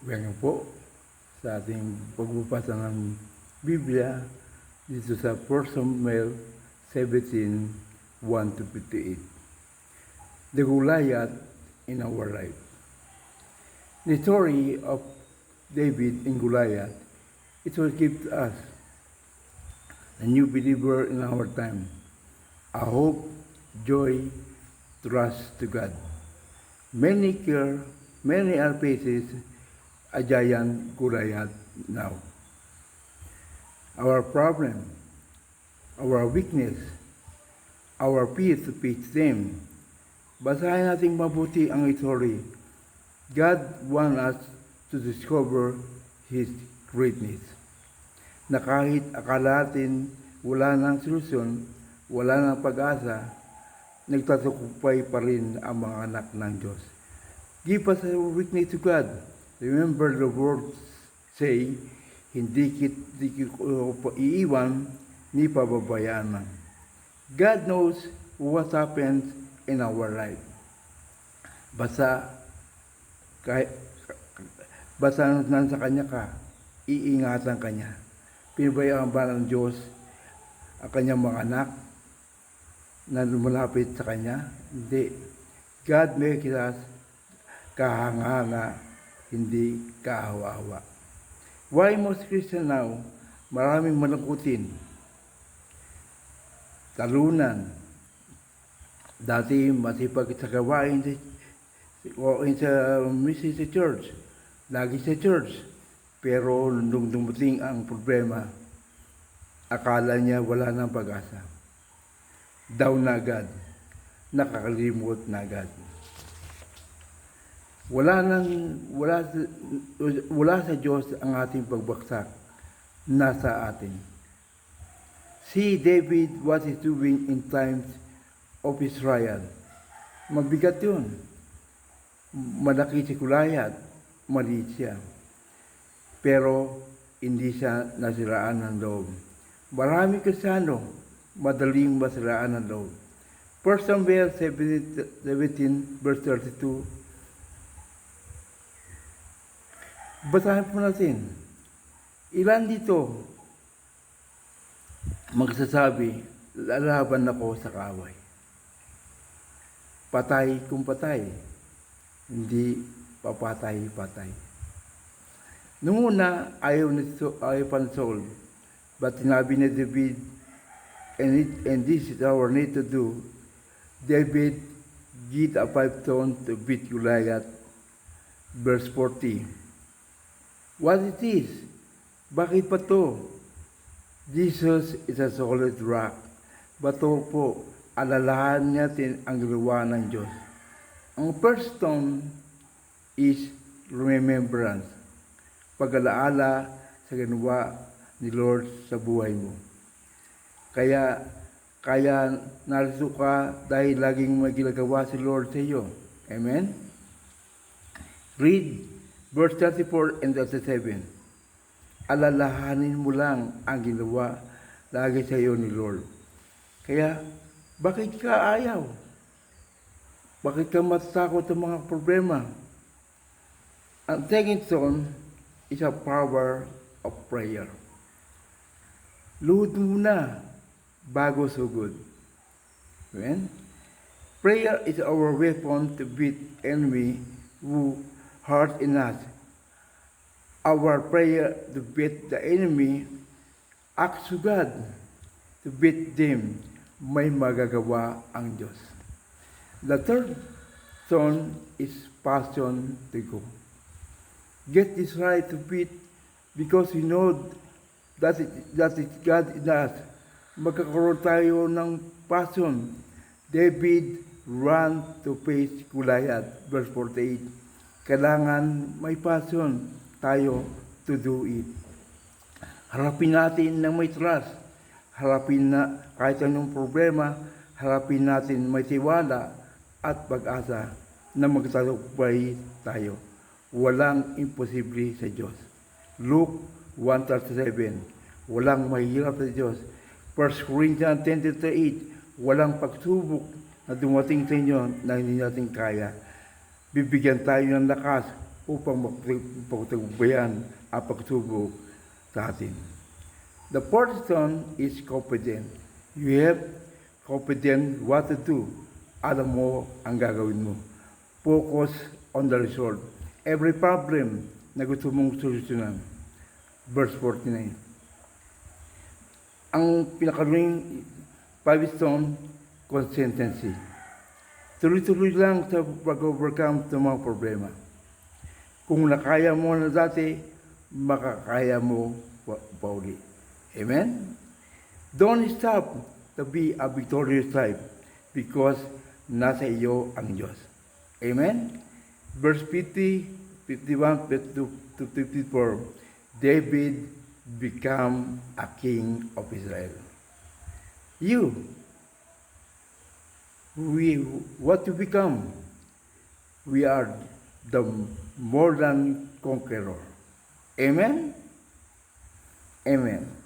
Ganyan po sa ating pagbabasa ng Biblia dito sa 1 Samuel 17, 1 to 58. The Goliath in our life. The story of David and Goliath, it will give us a new believer in our time, a hope, joy, trust to God. Many are faces a giant Goliath now. Our problem, our weakness, our fear to face them. Basahin natin mabuti ang story. God wants us to discover His greatness. Na kahit akala natin wala nang solusyon, wala nang pag-asa, nagtatagumpay pa rin ang mga anak ng Diyos. Give us a weakness to God. Remember the words say, hindi ko iiwan ni pababayaan. God knows what happens in our life. Basta nang sa Kanya ka, iingatan Kanya. Pinabayaan ba ng Diyos ang Kanyang mga anak na lumalapit sa Kanya? Hindi. God makes us kahanga-hanga, hindi kaawa-awa. Why most Christian now, maraming malungkutin, talunan, dati masipag sa gawain sa message sa church, lagi sa church, pero nung dumating ang problema, akala niya wala nang pag-asa. Down na agad, nakakalimot na agad. Wala sa Diyos ang ating pagbagsak, nasa atin. See David what he's doing in times of Israel. Mabigat yun. Malaki si Goliath, maliit siya. Pero hindi siya nasiraan ng loob. Marami Kristiyano, madaling masiraan ng loob. 1 Samuel 17 verse 32. Basahin po natin. Ilan dito magsasabi, lalaban ako sa kaaway. Patay kung patay, hindi papatay-patay. Noong una, ayaw pa ni Saul, but sinabi ni David, and this is our need to do. David get a 5 stone to beat Goliath. Verse 40. What it is? Bakit pa to? Jesus is a solid rock. Bato po, alalahan natin ang gawa ng Diyos. Ang first stone is remembrance. Pag-alaala sa ginawa ni Lord sa buhay mo. Kaya narito ka dahil laging may ginagawa si Lord sa iyo. Amen? Read verse 34 and 37. Alalahanin mo lang ang ginawa lagi sa iyo ni Lord. Kaya, bakit ka ayaw? Bakit ka matatakot sa mga problema? Ang second stone is a power of prayer. Luhod muna bago sugod. Amen? Prayer is our weapon to beat enemy who heart in us. Our prayer to beat the enemy, ask to God to beat them. May magagawa ang Diyos. The third stone is passion to go. Get this right to beat because we know that is God in us. Magkakaroon tayo ng passion. David ran to face Goliath, verse 48. Kailangan may passion tayo to do it. Harapin natin ng may trust. Harapin na kahit anong problema, harapin natin may tiwala at pag-asa na magtagumpay tayo. Walang imposible sa Diyos. Luke 1:37. Walang mahirap sa Diyos. 1 Corinthians 10:8. Walang pagsubok na dumating sa inyo na hindi natin kaya. Bibigyan tayo ng lakas upang mapagtagumpayan ang pagsubok sa atin. The fourth stone is confident. You have confident what to do. Alam mo ang gagawin mo. Focus on the result. Every problem na gusto mong solusyonan. Verse 49. Ang pinakaling 5 stone, consistency. Tuloy-tuloy lang sa pag-overcome ng mga problema. Kung nakaya mo na dati, makakaya mo pa uli. Amen? Don't stop to be a victorious life because nasa iyo ang Diyos. Amen? Verse 50, 51 to 54, David became a king of Israel. What you become? We are the more than conqueror. Amen? Amen.